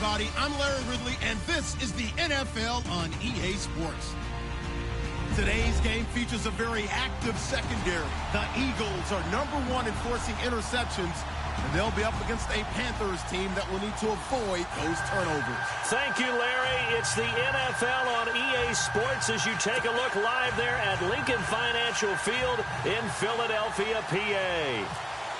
everybody. I'm Larry Ridley, and this is the NFL on EA Sports. Today's game features a very active secondary. The Eagles are #1 in forcing interceptions, and they'll be up against a Panthers team that will need to avoid those turnovers. Thank you, Larry. It's the NFL on EA Sports as you take a look live there at Lincoln Financial Field in Philadelphia, PA.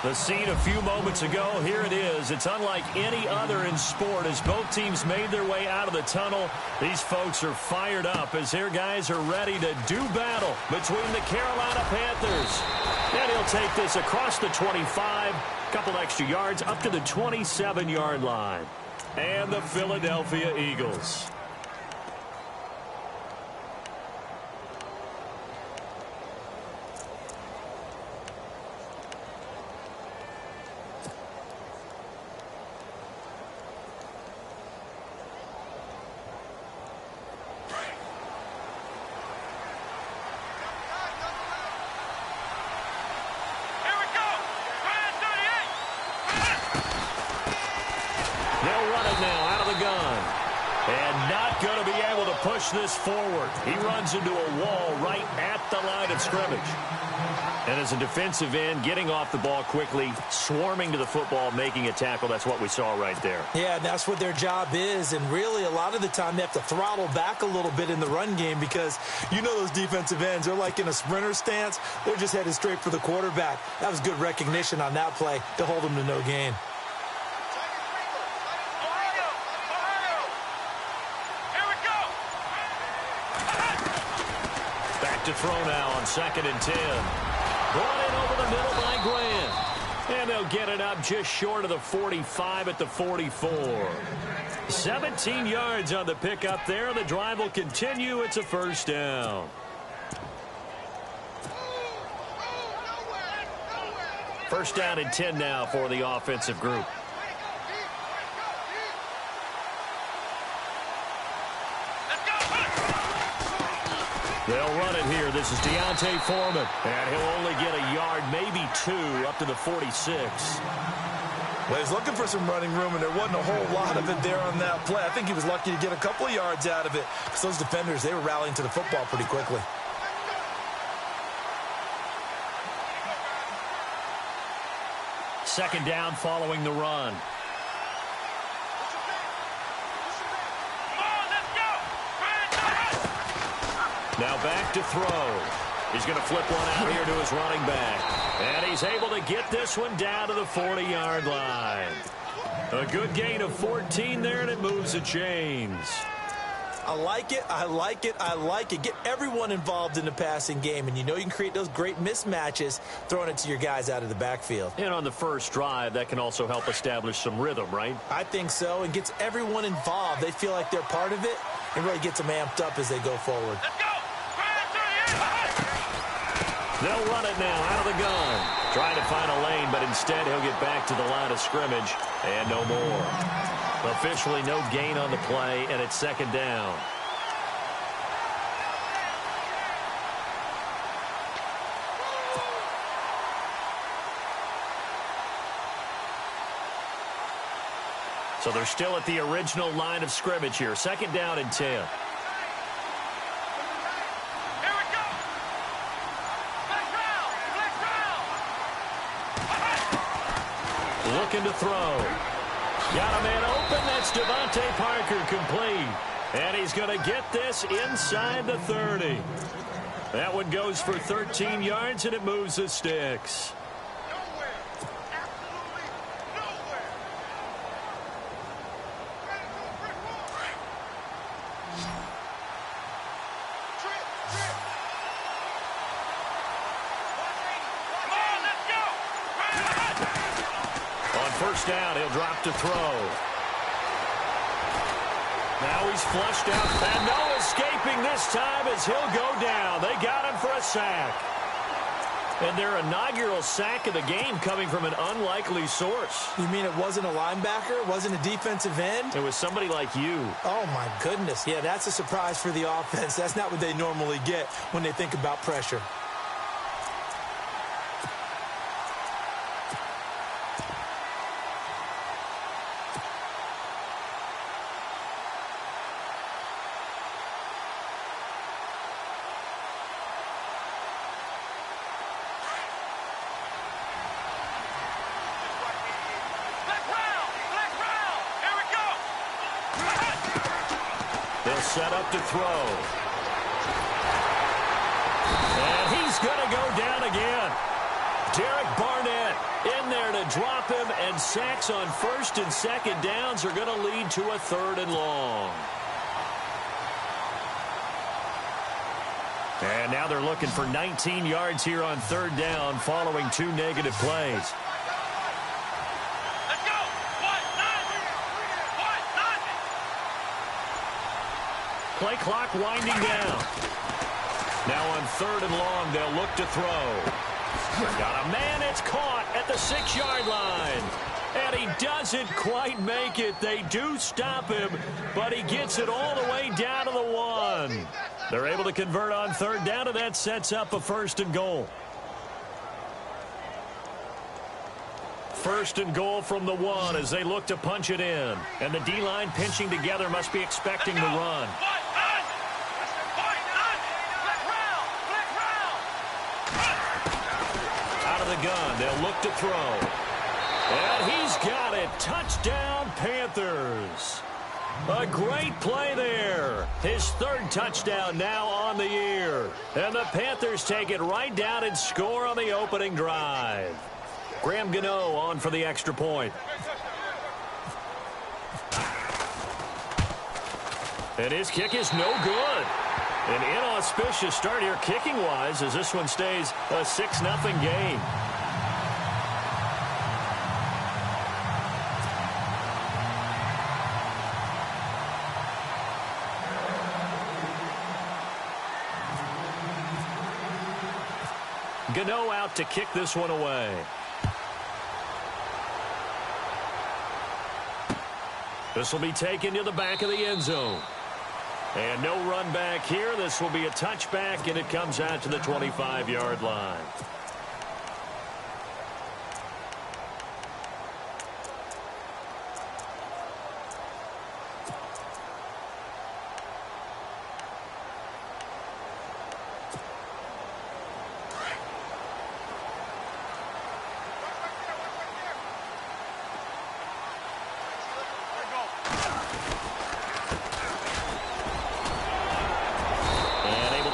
The scene a few moments ago, here it is. It's unlike any other in sport as both teams made their way out of the tunnel. These folks are fired up as their guys are ready to do battle between the Carolina Panthers. And he'll take this across the 25, couple extra yards up to the 27-yard line. And the Philadelphia Eagles. This forward. He runs into a wall right at the line of scrimmage. And as a defensive end, getting off the ball quickly, swarming to the football, making a tackle, that's what we saw right there. Yeah, and that's what their job is. And really, a lot of the time, they have to throttle back a little bit in the run game because you know those defensive ends, they're like in a sprinter stance. They're just headed straight for the quarterback. That was good recognition on that play to hold them to no gain. To throw now on 2nd and 10. Brought in over the middle by Grant. And they'll get it up just short of the 45 at the 44. 17 yards on the pickup there. The drive will continue. It's a first down. First down and 10 now for the offensive group. They'll run it here. This is Deontay Foreman. And he'll only get a yard, maybe 2, up to the 46. Well, he's looking for some running room, and there wasn't a whole lot of it there on that play. I think he was lucky to get a couple of yards out of it because those defenders, they were rallying to the football pretty quickly. Second down following the run. Now back to throw. He's going to flip one out here to his running back. And he's able to get this one down to the 40-yard line. A good gain of 14 there, and it moves the chains. I like it, I like it, I like it. Get everyone involved in the passing game, and you know you can create those great mismatches throwing it to your guys out of the backfield. And on the first drive, that can also help establish some rhythm, right? I think so, and gets everyone involved. They feel like they're part of it, and really gets them amped up as they go forward. Let's go! They'll run it now out of the gun. Trying to find a lane, but instead he'll get back to the line of scrimmage. And no more. Officially no gain on the play, and it's second down. So they're still at the original line of scrimmage here. Second down and 10. Looking to throw. Got a man open. That's Devontae Parker complete. And he's going to get this inside the 30. That one goes for 13 yards, and it moves the sticks. First down, he'll drop to throw. Now he's flushed out, and no escaping this time as he'll go down. They got him for a sack. And their inaugural sack of the game coming from an unlikely source. You mean it wasn't a linebacker? It wasn't a defensive end? It was somebody like you. Oh, my goodness. Yeah, that's a surprise for the offense. That's not what they normally get when they think about pressure. set up to throw. And he's going to go down again. Derek Barnett in there to drop him, and sacks on first and second downs are going to lead to a 3rd and long. And now they're looking for 19 yards here on 3rd down following 2 negative plays. Let's go. Play clock winding down. Now on 3rd and long, they'll look to throw. Got a man, it's caught at the 6-yard line. And he doesn't quite make it. They do stop him, but he gets it all the way down to the 1. They're able to convert on 3rd down, and that sets up a 1st and goal. 1st and goal from the 1 as they look to punch it in. And the D-line pinching together must be expecting the run. Out of the gun, they'll look to throw. And he's got it. Touchdown, Panthers. A great play there. His 3rd touchdown now on the year. And the Panthers take it right down and score on the opening drive. Graham Gano on for the extra point. And his kick is no good. An inauspicious start here kicking-wise as this one stays a 6-0 game. Gano out to kick this one away. This will be taken to the back of the end zone. And no run back here. This will be a touchback, and it comes out to the 25-yard line.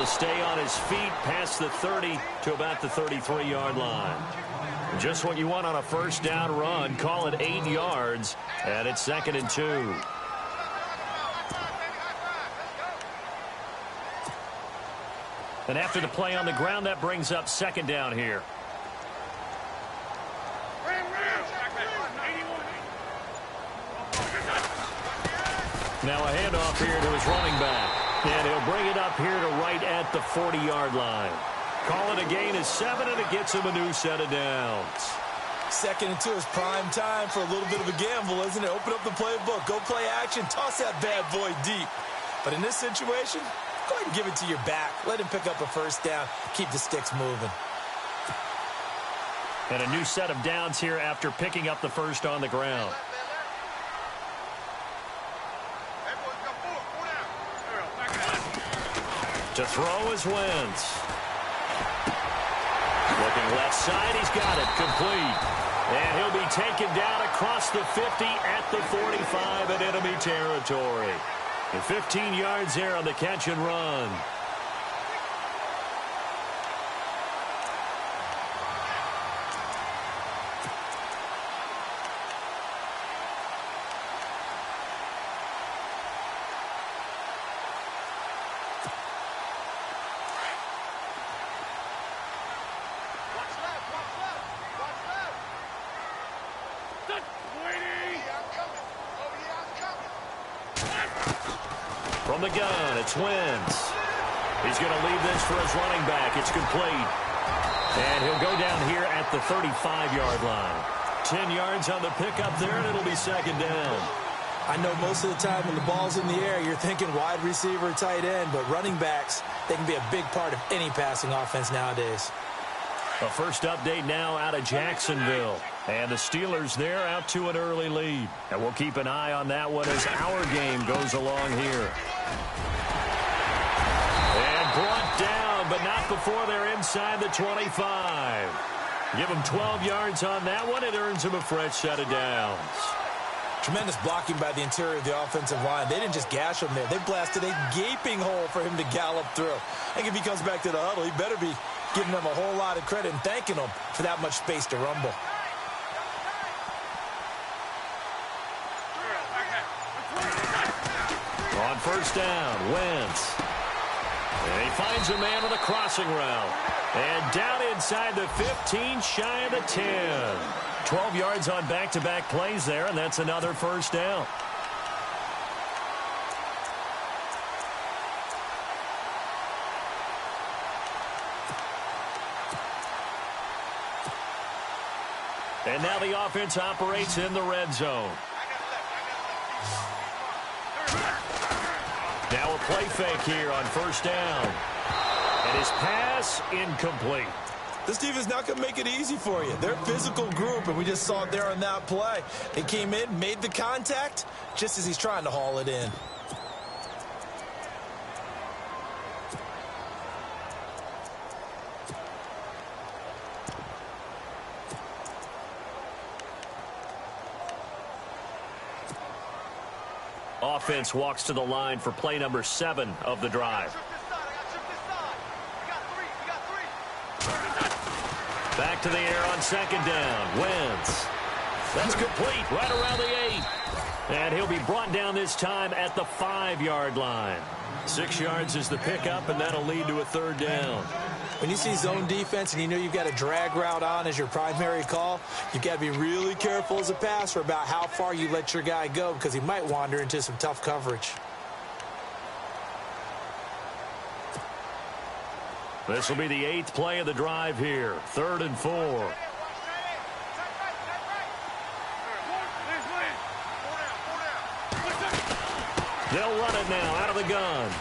Stay on his feet past the 30 to about the 33-yard line. Just what you want on a 1st down run. Call it 8 yards, and it's 2nd and 2. And after the play on the ground, that brings up 2nd down here. Now a handoff here to his running back. And he'll bring it up here to right at the 40-yard line. Call it a gain of 7, and it gets him a new set of downs. 2nd and 2 is prime time for a little bit of a gamble, isn't it? Open up the playbook, go play action, toss that bad boy deep. But in this situation, go ahead and give it to your back. Let him pick up a 1st down, keep the sticks moving. And a new set of downs here after picking up the 1st on the ground. To throw is Wentz. Looking left side, he's got it, complete. And he'll be taken down across the 50 at the 45 in enemy territory. And 15 yards there on the catch and run. From the gun, it's Wentz. He's going to leave this for his running back. It's complete. And he'll go down here at the 35-yard line. 10 yards on the pickup there, and it'll be 2nd down. I know most of the time when the ball's in the air, you're thinking wide receiver, tight end, but running backs, they can be a big part of any passing offense nowadays. A first update now out of Jacksonville. And the Steelers there out to an early lead. And we'll keep an eye on that one as our game goes along here. And brought down, but not before they're inside the 25. Give them 12 yards on that one. It earns them a fresh set of downs. Tremendous blocking by the interior of the offensive line. They didn't just gash him there. They blasted a gaping hole for him to gallop through. I think if he comes back to the huddle, he better be giving them a whole lot of credit and thanking them for that much space to rumble. On first down, Wentz. And he finds a man with a crossing route. And down inside the 15, shy of the 10. 12 yards on back-to-back plays there, and that's another first down. And now the offense operates in the red zone. Now a play fake here on first down. And his pass incomplete. This defense not going to make it easy for you. They're a physical group, and we just saw it there on that play. They came in, made the contact, just as he's trying to haul it in. Offense walks to the line for play number 7 of the drive. Back to the air on second down. Wentz. That's complete right around the 8. And he'll be brought down this time at the 5-yard line. 6 yards is the pickup, and that'll lead to a third down. When you see zone defense and you know you've got a drag route on as your primary call, you've got to be really careful as a passer about how far you let your guy go because he might wander into some tough coverage. This will be the 8th play of the drive here. 3rd and 4. They'll run it now out of the gun.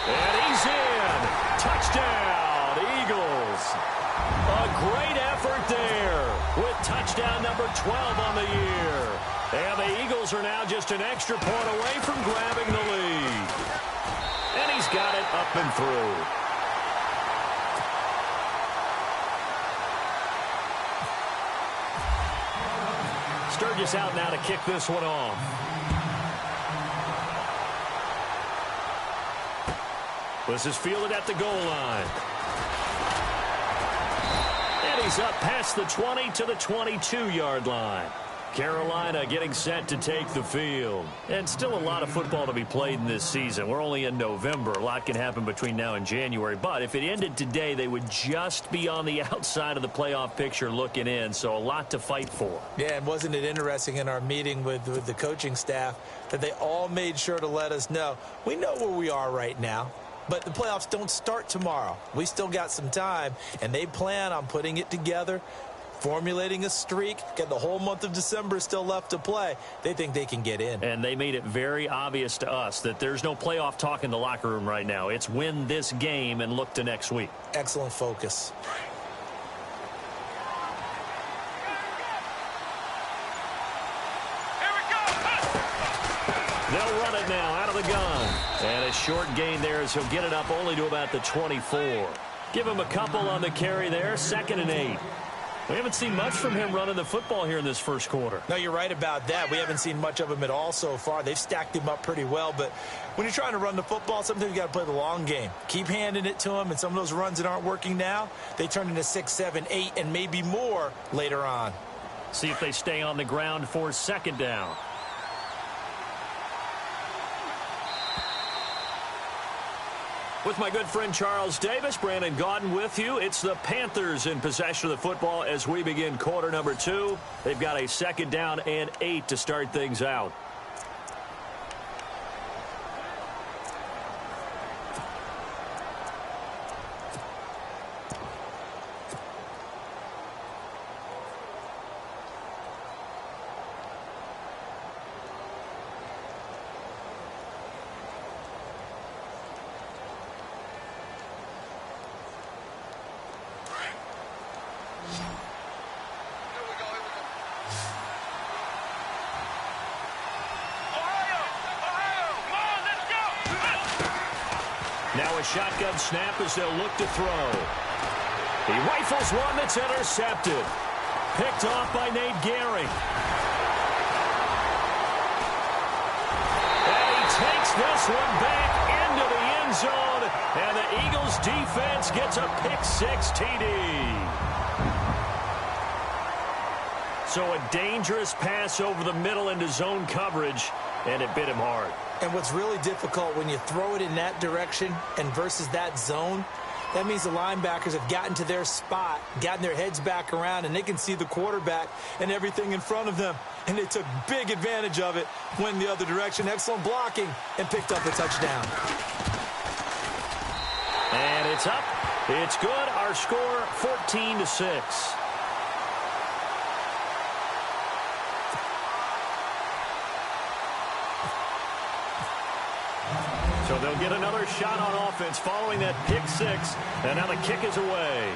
And he's in. Touchdown, Eagles. A great effort there with touchdown number 12 on the year. And the Eagles are now just an extra point away from grabbing the lead. And he's got it up and through. Sturgis out now to kick this one off. This is fielded at the goal line. And he's up past the 20 to the 22-yard line. Carolina getting set to take the field. And still a lot of football to be played in this season. We're only in November. A lot can happen between now and January. But if it ended today, they would just be on the outside of the playoff picture looking in. So a lot to fight for. Yeah, and wasn't it interesting in our meeting with the coaching staff that they all made sure to let us know, we know where we are right now. But the playoffs don't start tomorrow. We still got some time, and they plan on putting it together, formulating a streak, get the whole month of December still left to play. They think they can get in. And they made it very obvious to us that there's no playoff talk in the locker room right now. It's win this game and look to next week. Excellent focus. They'll run it now out of the gun. And a short gain there as he'll get it up only to about the 24. Give him a couple on the carry there. 2nd and 8. We haven't seen much from him running the football here in this first quarter. No, you're right about that. We haven't seen much of him at all so far. They've stacked him up pretty well. But when you're trying to run the football, sometimes you got to play the long game. Keep handing it to him. And some of those runs that aren't working now, they turn into 6, 7, 8, and maybe more later on. See if they stay on the ground for 2nd down. With my good friend Charles Davis, Brandon Gaudin with you. It's the Panthers in possession of the football as we begin quarter number 2. They've got a 2nd down and 8 to start things out. Now a shotgun snap as they'll look to throw. He rifles one that's intercepted. Picked off by Nate Gehring. takes this one back into the end zone, and the Eagles defense gets a pick-6 TD. So a dangerous pass over the middle into zone coverage, and it bit him hard. And what's really difficult when you throw it in that direction and versus that zone, that means the linebackers have gotten to their spot, gotten their heads back around, and they can see the quarterback and everything in front of them. And they took big advantage of it, went the other direction, excellent blocking, and picked up a touchdown. And it's up. It's good. Our score, 14-6. So they'll get another shot on offense following that pick-6, and now the kick is away.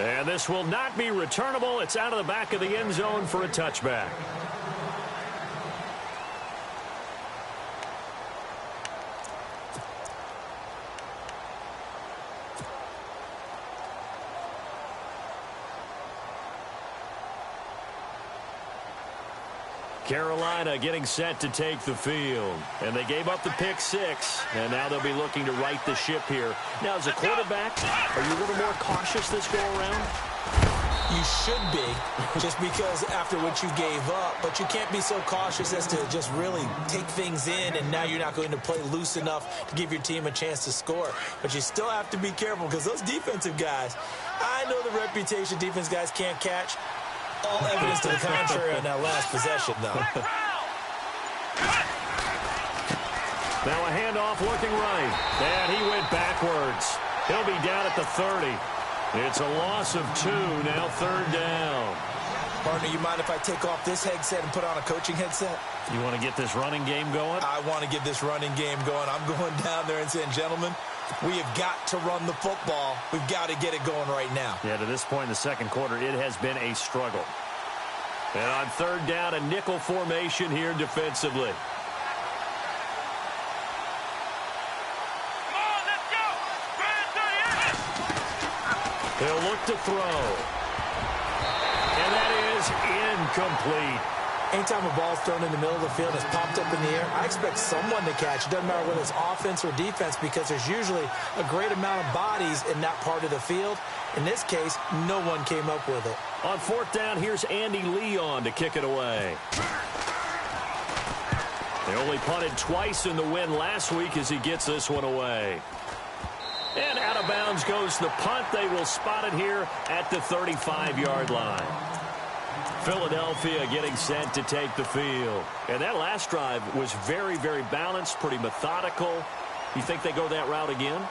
And this will not be returnable. It's out of the back of the end zone for a touchback. Carolina getting set to take the field. And they gave up the pick-6, and now they'll be looking to right the ship here. Now, as a quarterback, are you a little more cautious this go-around? You should be, just because after what you gave up. But you can't be so cautious as to just really take things in, and now you're not going to play loose enough to give your team a chance to score. But you still have to be careful, because those defensive guys, I know the reputation defense guys can't catch. All evidence to the contrary on that last possession, though. Now a handoff looking right. And he went backwards. He'll be down at the 30. It's a loss of 2, now 3rd down. Partner, you mind if I take off this headset and put on a coaching headset? You want to get this running game going? I want to get this running game going. I'm going down there and saying, gentlemen, we have got to run the football. We've got to get it going right now. Yeah, to this point in the second quarter, it has been a struggle. And on 3rd down, a nickel formation here defensively. He'll look to throw. And that is incomplete. Anytime a ball's thrown in the middle of the field and it's popped up in the air, I expect someone to catch. It doesn't matter whether it's offense or defense, because there's usually a great amount of bodies in that part of the field. In this case, no one came up with it. On 4th down, here's Andy Leon to kick it away. They only punted twice in the win last week as he gets this one away. And out of bounds goes the punt. They will spot it here at the 35-yard line. Philadelphia getting set to take the field. And that last drive was very, very balanced, pretty methodical. You think they go that route again?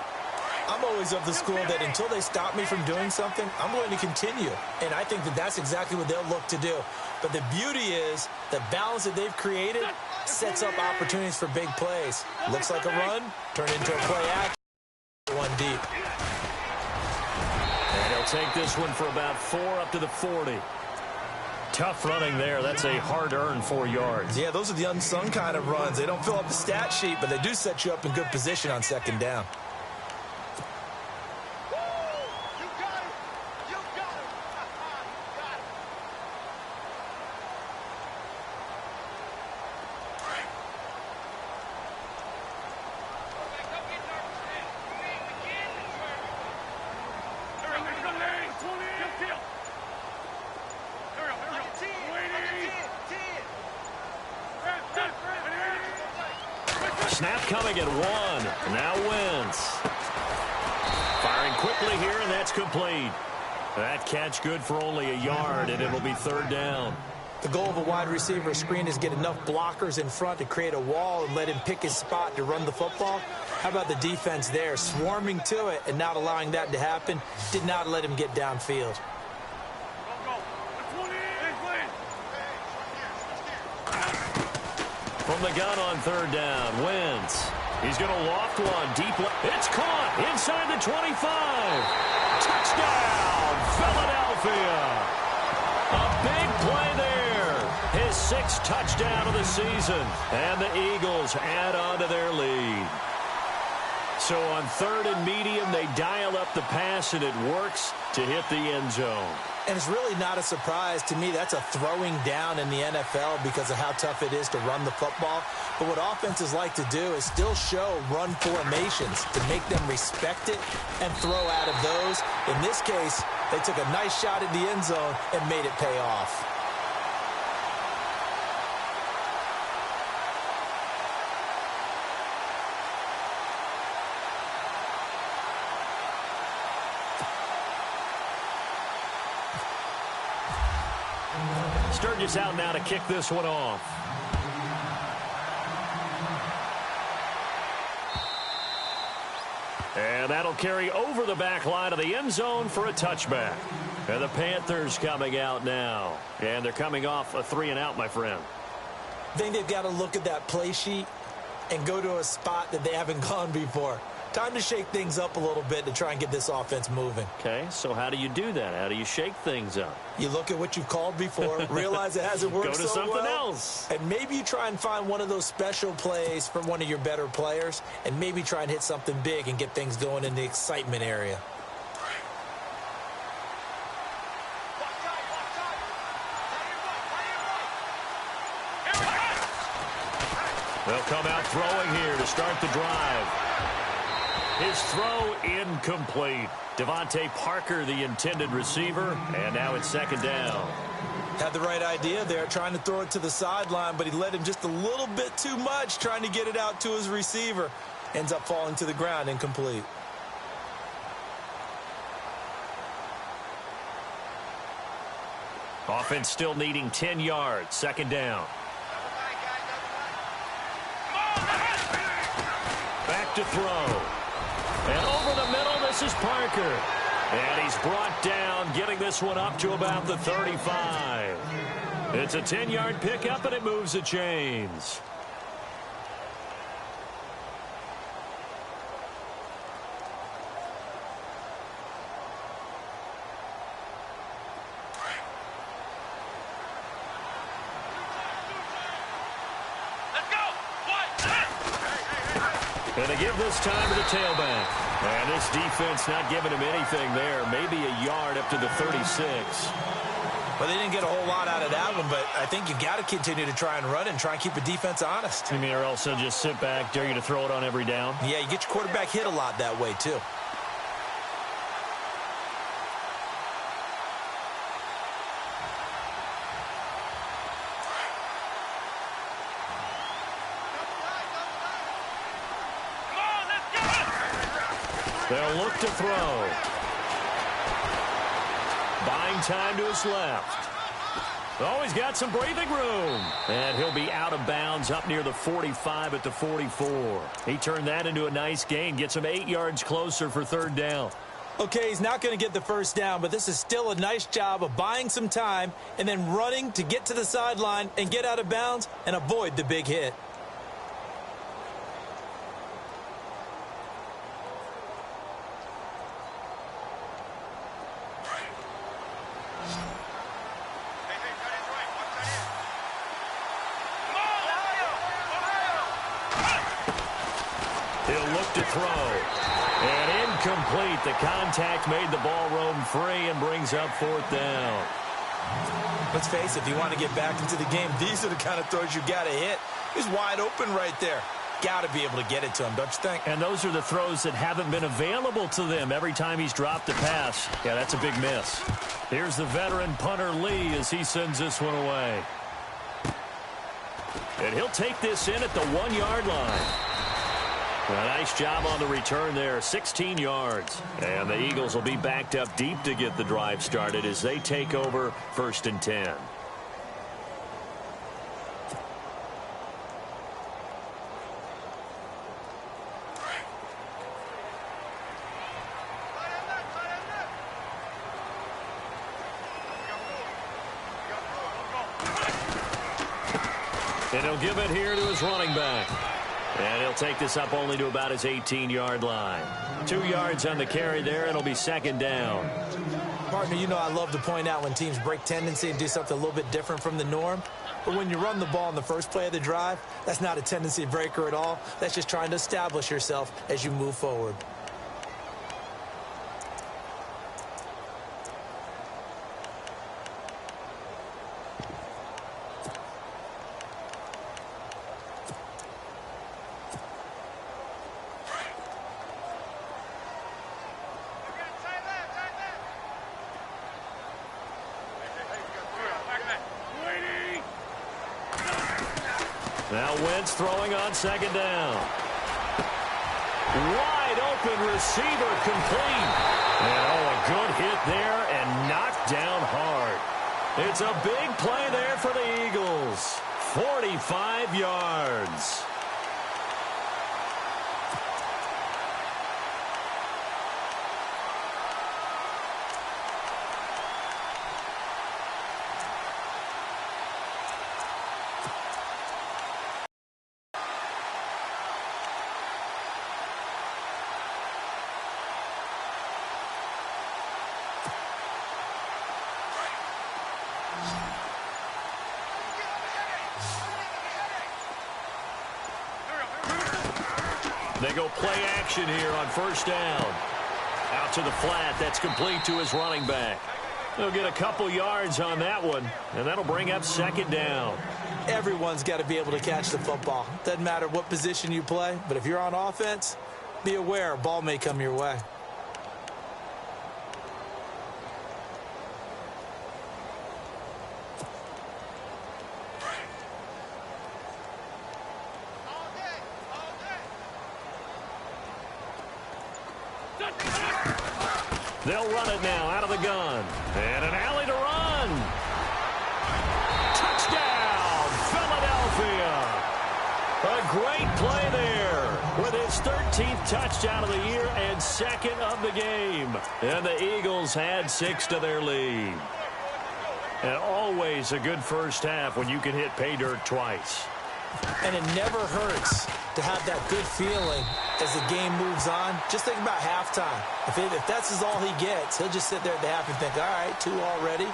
I'm always of the school that until they stop me from doing something, I'm going to continue. And I think that that's exactly what they'll look to do. But the beauty is the balance that they've created sets up opportunities for big plays. Looks like a run, turned into a play action. One deep. And he'll take this one for about 4 up to the 40. Tough running there. That's a hard-earned 4 yards. Yeah, those are the unsung kind of runs. They don't fill up the stat sheet, but they do set you up in good position on 2nd down. Snap coming at 1. Now Wentz. Firing quickly here, and that's complete. That catch good for only a yard, and it'll be 3rd down. The goal of a wide receiver screen is get enough blockers in front to create a wall and let him pick his spot to run the football. How about the defense there, swarming to it and not allowing that to happen? Did not let him get downfield. From the gun on 3rd down, Wentz. He's going to loft one deep left. It's caught inside the 25. Touchdown, Philadelphia. A big play there. His 6th touchdown of the season. And the Eagles add on to their lead. So on 3rd and medium, they dial up the pass, and it works to hit the end zone. And it's really not a surprise to me. That's a throwing down in the NFL because of how tough it is to run the football. But what offenses like to do is still show run formations to make them respect it and throw out of those. In this case, they took a nice shot at the end zone and made it pay off. Sturgis out now to kick this one off. And that'll carry over the back line of the end zone for a touchback. And the Panthers coming out now. And they're coming off a 3-and-out, my friend. I think they've got to look at that play sheet and go to a spot that they haven't gone before. Time to shake things up a little bit to try and get this offense moving. Okay, so how do you do that? How do you shake things up? You look at what you've called before, realize it hasn't worked so well. Go to something else. And maybe you try and find one of those special plays from one of your better players, and maybe try and hit something big and get things going in the excitement area. They'll come out throwing here to start the drive. His throw incomplete. Devontae Parker, the intended receiver, and now it's second down. Had the right idea there, trying to throw it to the sideline, but he led him just a little bit too much, trying to get it out to his receiver. Ends up falling to the ground, incomplete. Offense still needing 10 yards. Second down. Back to throw. And over the middle, this is Parker. And he's brought down, getting this one up to about the 35. It's a 10-yard pickup, and it moves the chains. And they give this time to the tailback. And this defense not giving him anything there. Maybe a yard up to the 36. Well, they didn't get a whole lot out of that one, but I think you got to continue to try and run and try and keep the defense honest. You mean, or else they'll just sit back, dare you to throw it on every down? Yeah, you get your quarterback hit a lot that way, too. They'll look to throw. Buying time to his left. Oh, he's got some breathing room. And he'll be out of bounds up near the 45 at the 44. He turned that into a nice gain. Gets him 8 yards closer for third down. Okay, he's not going to get the first down, but this is still a nice job of buying some time and then running to get to the sideline and get out of bounds and avoid the big hit. And incomplete. The contact made the ball roam free and brings up fourth down. Let's face it, if you want to get back into the game, these are the kind of throws you got to hit. He's wide open right there. Got to be able to get it to him, don't you think? And those are the throws that haven't been available to them every time he's dropped a pass. Yeah, that's a big miss. Here's the veteran punter Lee as he sends this one away. And he'll take this in at the 1-yard line. A nice job on the return there, 16 yards. And the Eagles will be backed up deep to get the drive started as they take over 1st and 10. And he'll give it here to his running back. And he'll take this up only to about his 18-yard line. 2 yards on the carry there, and it'll be second down. Partner, you know I love to point out when teams break tendency and do something a little bit different from the norm. But when you run the ball in the first play of the drive, that's not a tendency breaker at all. That's just trying to establish yourself as you move forward. Now Wentz throwing on second down. Wide open receiver complete. And a good hit there and knocked down hard. It's a big play there for the Eagles. 45 yards. They go play action here on first down. Out to the flat. That's complete to his running back. They'll get a couple yards on that one, and that'll bring up second down. Everyone's got to be able to catch the football. Doesn't matter what position you play, but if you're on offense, be aware a ball may come your way. They'll run it now out of the gun. And an alley to run. Touchdown, Philadelphia. A great play there with his 13th touchdown of the year and second of the game. And the Eagles had 6 to their lead. And always a good first half when you can hit pay dirt twice. And it never hurts to have that good feeling as the game moves on. Just think about halftime. If that's all he gets, he'll just sit there at the half and think, all right, 2 already.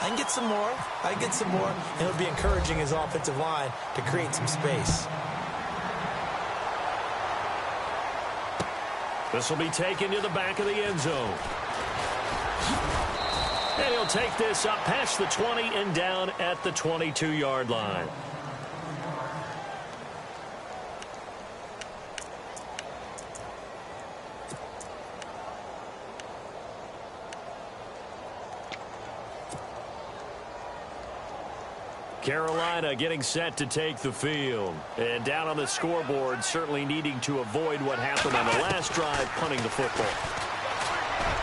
I can get some more. I can get some more. And he'll be encouraging his offensive line to create some space. This will be taken to the back of the end zone. And he'll take this up past the 20 and down at the 22-yard line. Carolina getting set to take the field. And down on the scoreboard, certainly needing to avoid what happened on the last drive, punting the football.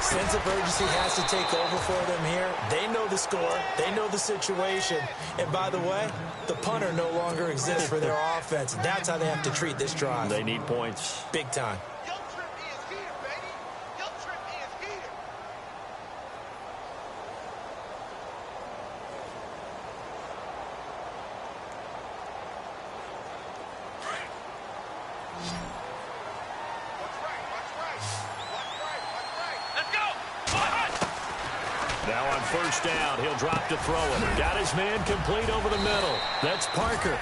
Sense of urgency has to take over for them here. They know the score. They know the situation. And by the way, the punter no longer exists for their offense. That's how they have to treat this drive. They need points. Big time. First down, he'll drop to throw it. Got his man complete over the middle. That's Parker.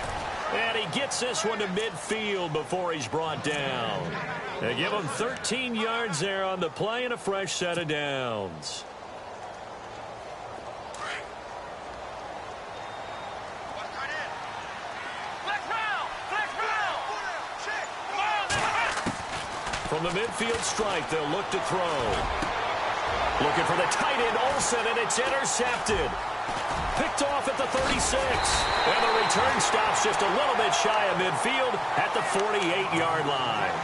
And he gets this one to midfield before he's brought down. They give him 13 yards there on the play and a fresh set of downs. From the midfield strike, they'll look to throw. Looking for the tight end, Olsen, and it's intercepted. Picked off at the 36. And the return stops just a little bit shy of midfield at the 48-yard line.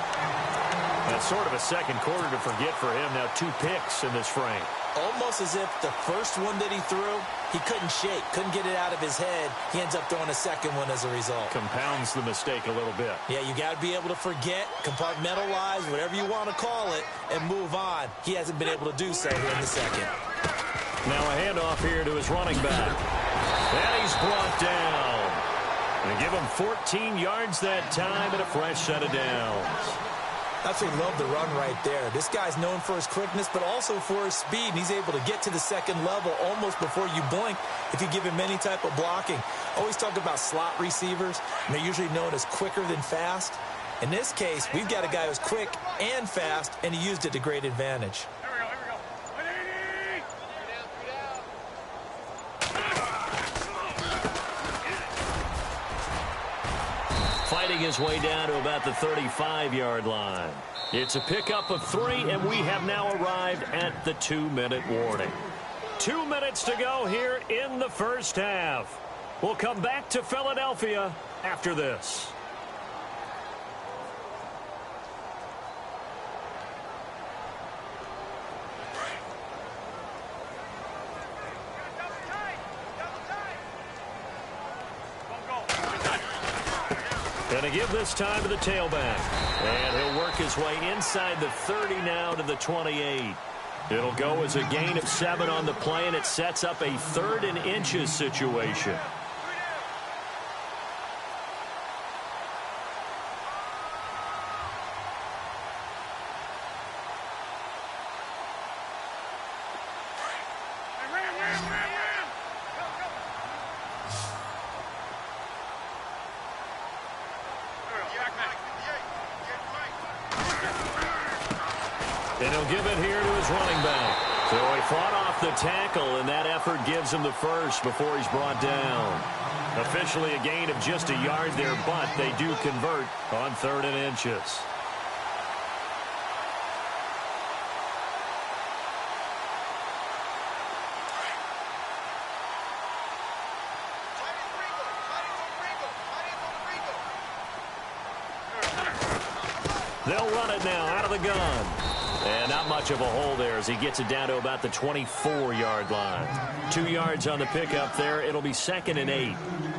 That's sort of a second quarter to forget for him. Now 2 picks in this frame. Almost as if the first one that he threw, he couldn't shake, couldn't get it out of his head. He ends up throwing a second one as a result. Compounds the mistake a little bit. Yeah, you got to be able to forget, compartmentalize, whatever you want to call it, and move on. He hasn't been able to do so here in the second. Now a handoff here to his running back. And he's brought down. And give him 14 yards that time and a fresh set of downs. Absolutely love the run right there. This guy's known for his quickness, but also for his speed. And he's able to get to the second level almost before you blink if you give him any type of blocking. Always talk about slot receivers, and they're usually known as quicker than fast. In this case, we've got a guy who's quick and fast, and he used it to great advantage. Fighting his way down to about the 35-yard line. It's a pickup of 3, and we have now arrived at the 2-minute warning. 2 minutes to go here in the first half. We'll come back to Philadelphia after this. Going to give this time to the tailback. And he'll work his way inside the 30 now to the 28. It'll go as a gain of 7 on the play, and it sets up a 3rd and inches situation. And he'll give it here to his running back. So he fought off the tackle, and that effort gives him the first before he's brought down. Officially a gain of just a yard there, but they do convert on 3rd and inches. They'll run it now out of the gun. And not much of a hole there as he gets it down to about the 24-yard line. 2 yards on the pickup there. It'll be 2nd and 8.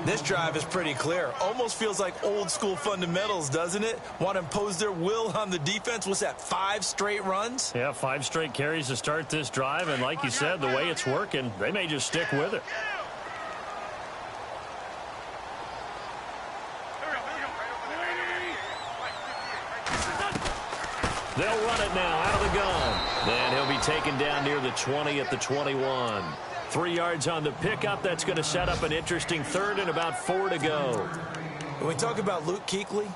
This drive is pretty clear. Almost feels like old-school fundamentals, doesn't it? Want to impose their will on the defense. Was that 5 straight runs? Yeah, 5 straight carries to start this drive. And like you said, the way it's working, they may just stick with it. They'll run it now out of the gun. Then he'll be taken down near the 20 at the 21. 3 yards on the pickup. That's going to set up an interesting 3rd and about 4 to go. When we talk about Luke Kuechly,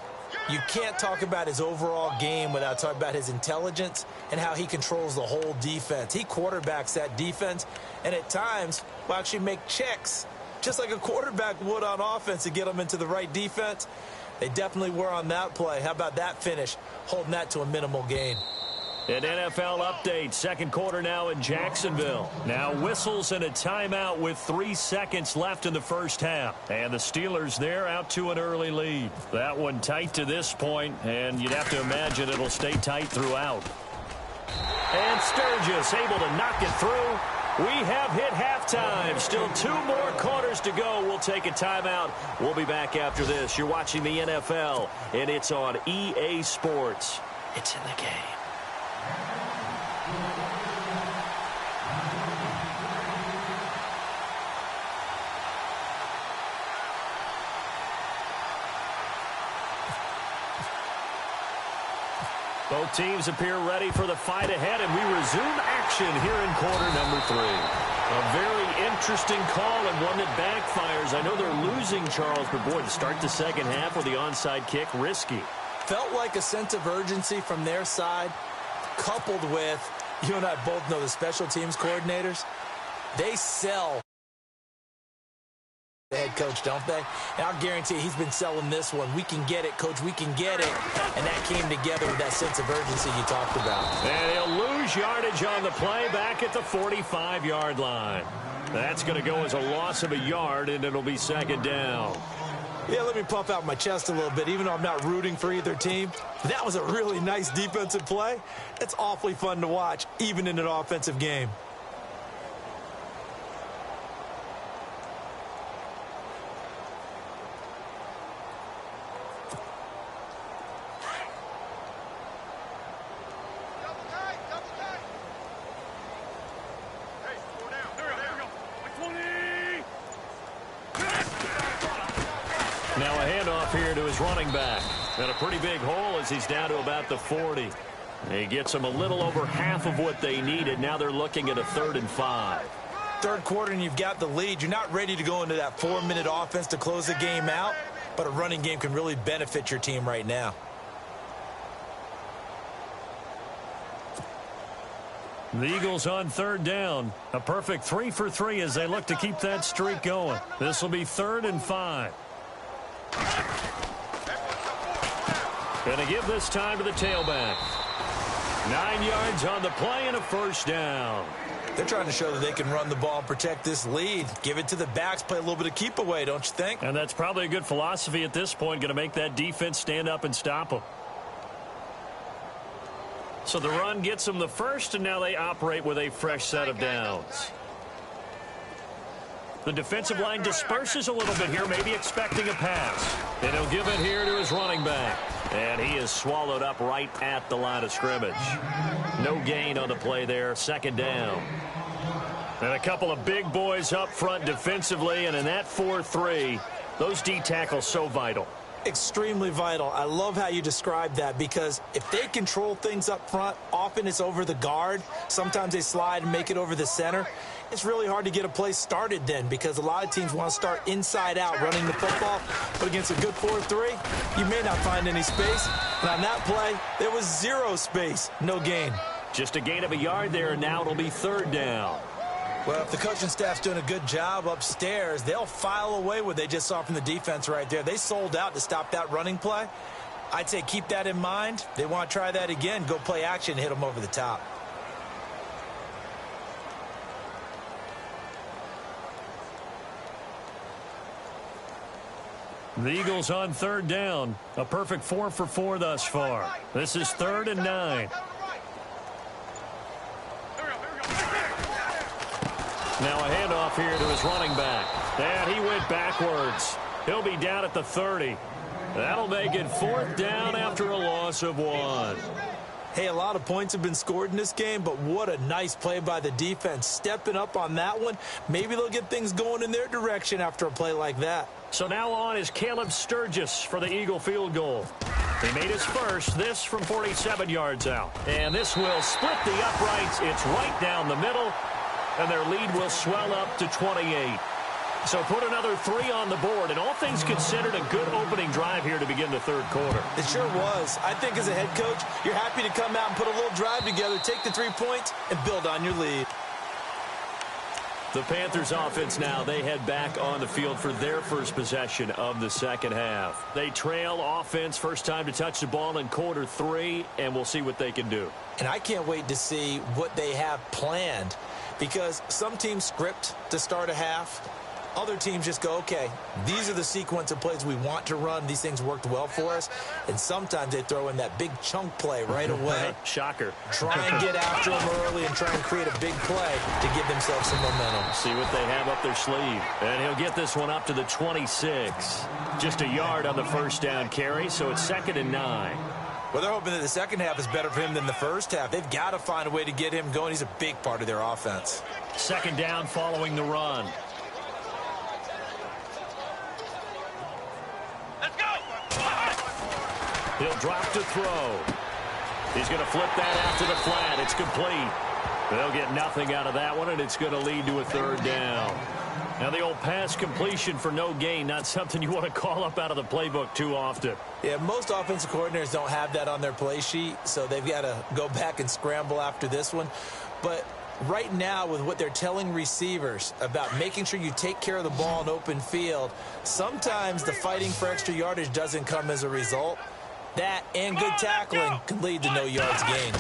you can't talk about his overall game without talking about his intelligence and how he controls the whole defense. He quarterbacks that defense and at times will actually make checks, just like a quarterback would on offense to get them into the right defense. They definitely were on that play. How about that finish? Holding that to a minimal gain. An NFL update. 2nd quarter now in Jacksonville. Now whistles and a timeout with 3 seconds left in the first half. And the Steelers there out to an early lead. That one tight to this point, and you'd have to imagine it'll stay tight throughout. And Sturgis able to knock it through. We have hit halftime. Still 2 more quarters to go. We'll take a timeout. We'll be back after this. You're watching the NFL, and it's on EA Sports. It's in the game. Both teams appear ready for the fight ahead, and we resume action here in quarter number 3. A very interesting call and one that backfires. I know they're losing, Charles, but boy, to start the second half with the onside kick, risky. Felt like a sense of urgency from their side, coupled with, you and I both know the special teams coordinators, they sell the head coach, don't they? And I'll guarantee he's been selling this one. We can get it, coach, we can get it. And that came together with that sense of urgency you talked about. And he'll lose yardage on the play back at the 45-yard line. That's going to go as a loss of a yard, and it'll be 2nd down. Yeah, let me puff out my chest a little bit, even though I'm not rooting for either team. That was a really nice defensive play. It's awfully fun to watch, even in an offensive game. Now a handoff here to his running back. And a pretty big hole as he's down to about the 40. He gets them a little over half of what they needed. Now they're looking at a 3rd and 5. 3rd quarter and you've got the lead. You're not ready to go into that 4-minute offense to close the game out, but a running game can really benefit your team right now. The Eagles on 3rd down. A perfect 3 for 3 as they look to keep that streak going. This will be 3rd and 5. Going to give this time to the tailback. 9 yards on the play and a 1st down. They're trying to show that they can run the ball and protect this lead. Give it to the backs, play a little bit of keep away, don't you think? And that's probably a good philosophy at this point, going to make that defense stand up and stop them. So the run gets them the first, and now they operate with a fresh set of downs. The defensive line disperses a little bit here, maybe expecting a pass. And he'll give it here to his running back. And he is swallowed up right at the line of scrimmage. No gain on the play there, second down. And a couple of big boys up front defensively, and in that 4-3, those D tackles so vital. Extremely vital. I love how you describe that, because if they control things up front, often it's over the guard. Sometimes they slide and make it over the center. It's really hard to get a play started then, because a lot of teams want to start inside out running the football. But against a good 4-3, you may not find any space. And on that play, there was zero space. No gain. Just a gain of a yard there, and now it'll be third down. Well, if the coaching staff's doing a good job upstairs, they'll file away what they just saw from the defense right there. They sold out to stop that running play. I'd say keep that in mind. They want to try that again. Go play action and hit them over the top. The Eagles on third down. A perfect 4 for 4 thus far. This is 3rd and 9. Now a handoff here to his running back. And he went backwards. He'll be down at the 30. That'll make it 4th down after a loss of 1. Hey, a lot of points have been scored in this game, but what a nice play by the defense. Stepping up on that one. Maybe they'll get things going in their direction after a play like that. So now on is Caleb Sturgis for the Eagle field goal. He made his first, this from 47 yards out. And this will split the uprights. It's right down the middle. And their lead will swell up to 28. So put another 3 on the board. And all things considered, a good opening drive here to begin the third quarter. It sure was. I think as a head coach, you're happy to come out and put a little drive together, take the 3 points, and build on your lead. The Panthers offense now, they head back on the field for their first possession of the second half. They trail offense, first time to touch the ball in quarter 3, and we'll see what they can do. And I can't wait to see what they have planned, because some teams script to start a half. Other teams just go, okay, these are the sequence of plays we want to run. These things worked well for us. And sometimes they throw in that big chunk play right away. Shocker. Try and get after them early and try and create a big play to give themselves some momentum. See what they have up their sleeve. And he'll get this one up to the 26. Just a yard on the first down carry, so it's 2nd and 9. Well, they're hoping that the second half is better for him than the first half. They've got to find a way to get him going. He's a big part of their offense. 2nd down following the run. He'll drop to throw. He's going to flip that after the flat. It's complete. They'll get nothing out of that one, and it's going to lead to a 3rd down. Now, the old pass completion for no gain, not something you want to call up out of the playbook too often. Yeah, most offensive coordinators don't have that on their play sheet, so they've got to go back and scramble after this one. But right now, with what they're telling receivers about making sure you take care of the ball in open field, sometimes the fighting for extra yardage doesn't come as a result. That and good tackling can lead to no yards gained.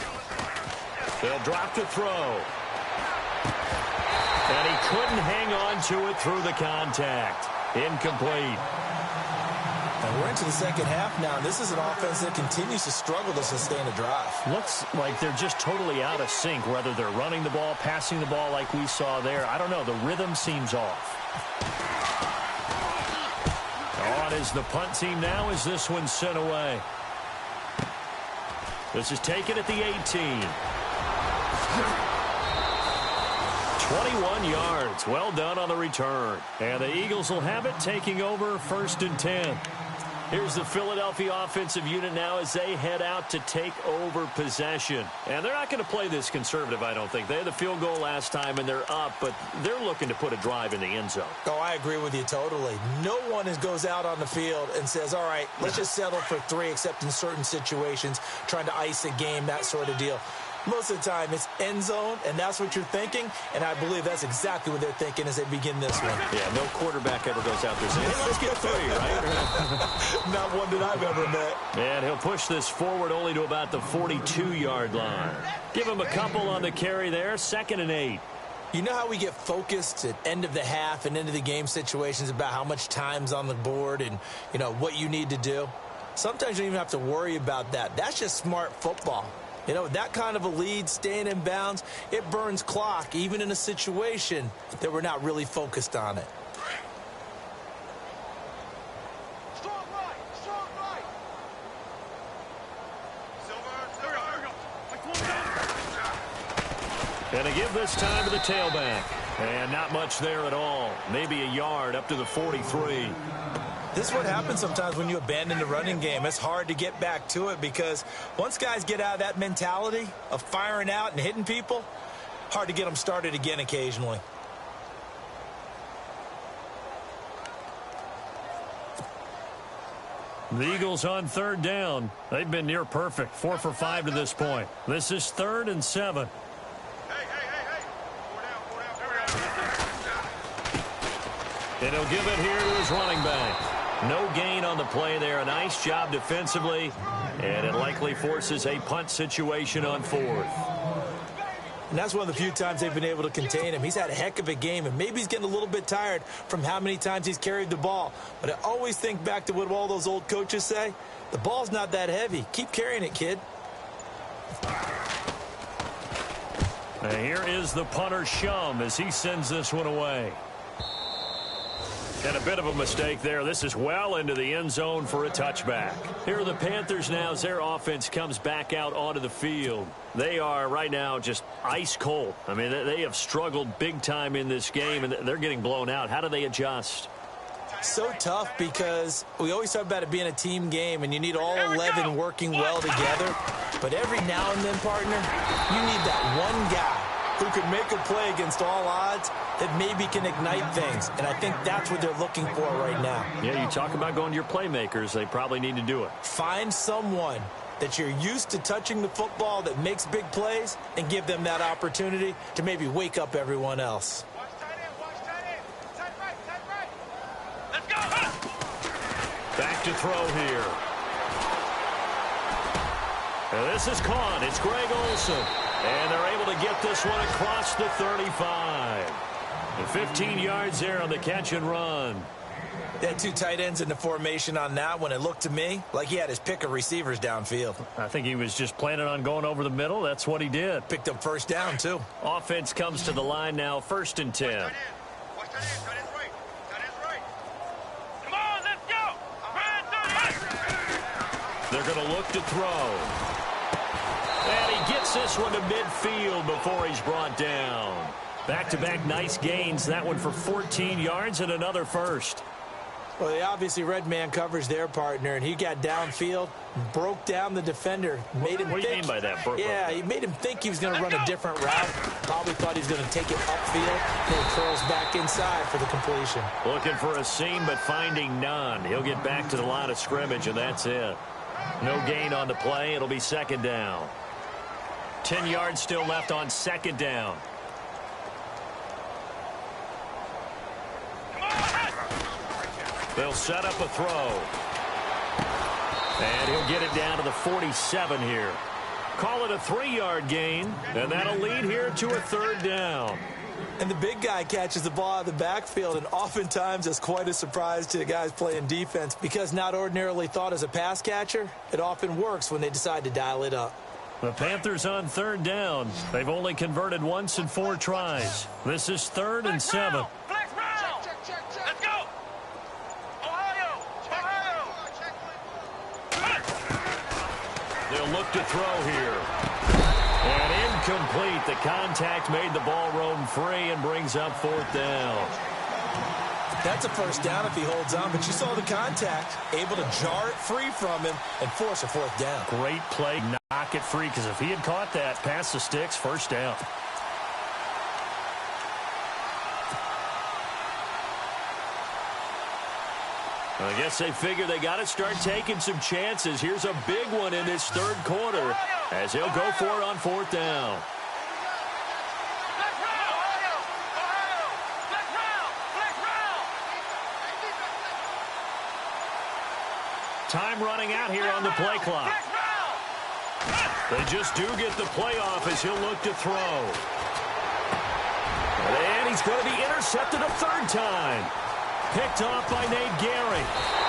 They'll drop to throw. And he couldn't hang on to it through the contact. Incomplete. And we're into the second half now, and this is an offense that continues to struggle to sustain a drive. Looks like they're just totally out of sync, whether they're running the ball, passing the ball like we saw there. I don't know. The rhythm seems off. On is the punt team now as this one's sent away. This is taken at the 18. 21 yards. Well done on the return. And the Eagles will have it, taking over 1st and 10. Here's the Philadelphia offensive unit now as they head out to take over possession. And they're not going to play this conservative, I don't think. They had the field goal last time, and they're up, but they're looking to put a drive in the end zone. Oh, I agree with you totally. No one goes out on the field and says, all right, let's just settle for 3, except in certain situations, trying to ice a game, that sort of deal. Most of the time, it's end zone, and that's what you're thinking, and I believe that's exactly what they're thinking as they begin this one. Yeah, no quarterback ever goes out there saying, hey, let's get 3, right? Not one that I've ever met. And he'll push this forward only to about the 42-yard line. Give him a couple on the carry there, 2nd and 8. You know how we get focused at end of the half and into the game situations about how much time's on the board and, you know, what you need to do? Sometimes you don't even have to worry about that. That's just smart football. You know, that kind of a lead, staying in bounds, it burns clock, even in a situation that we're not really focused on it. And to give this time to the tailback. And not much there at all. Maybe a yard up to the 43. This is what happens sometimes when you abandon the running game. It's hard to get back to it because once guys get out of that mentality of firing out and hitting people, hard to get them started again occasionally. The Eagles on third down. They've been near perfect. 4 for 5 to this point. This is 3rd and 7. And he'll give it here to his running back. No gain on the play there. A nice job defensively. And it likely forces a punt situation on 4th. And that's one of the few times they've been able to contain him. He's had a heck of a game, and maybe he's getting a little bit tired from how many times he's carried the ball. But I always think back to what all those old coaches say. The ball's not that heavy. Keep carrying it, kid. And here is the punter, Shum, as he sends this one away. And a bit of a mistake there. This is well into the end zone for a touchback. Here are the Panthers now as their offense comes back out onto the field. They are right now just ice cold. I mean, they have struggled big time in this game, and they're getting blown out. How do they adjust? So tough because we always talk about it being a team game, and you need all 11 working well together. But every now and then, partner, you need that one guy who can make a play against all odds that maybe can ignite things. And I think that's what they're looking for right now. Yeah, you talk about going to your playmakers. They probably need to do it. Find someone that you're used to touching the football that makes big plays and give them that opportunity to maybe wake up everyone else. Let's go! Back to throw here. And this is caught. It's Greg Olsen. And they're able to get this one across the 35. And 15 yards there on the catch and run. They had 2 tight ends in the formation on that one. It looked to me like he had his pick of receivers downfield. I think he was just planning on going over the middle. That's what he did. Picked up first down, too. Offense comes to the line now, 1st and 10. Watch that in, right. Come on, let's go! They're going to look to throw. And he gets this one to midfield before he's brought down. Back-to-back nice gains. That one for 14 yards and another first. Well, they obviously red man coverage their partner, and he got downfield, broke down the defender. Made him what do you mean by that? Yeah, he made him think he was going to run a different route. Probably thought he was going to take it upfield. Then he curls back inside for the completion. Looking for a seam, but finding none. He'll get back to the line of scrimmage, and that's it. No gain on the play. It'll be 2nd down. 10 yards still left on 2nd down. They'll set up a throw. And he'll get it down to the 47 here. Call it a 3-yard gain, and that'll lead here to a 3rd down. And the big guy catches the ball out of the backfield, and oftentimes it's quite a surprise to the guys playing defense because not ordinarily thought as a pass catcher, it often works when they decide to dial it up. The Panthers on 3rd down. They've only converted once in 4 tries. This is 3rd and 7. Flex round! Let's go! Ohio! They'll look to throw here. And incomplete. The contact made the ball roam free and brings up 4th down. That's a first down if he holds on, but you saw the contact, able to jar it free from him and force a 4th down. Great play, knock it free, because if he had caught that, past the sticks, 1st down. I guess they figure they got to start taking some chances. Here's a big one in this 3rd quarter as he'll go for it on 4th down. Time running out here on the play clock. They just do get the play off as he'll look to throw. he's going to be intercepted a third time. Picked off by Nate Gehring.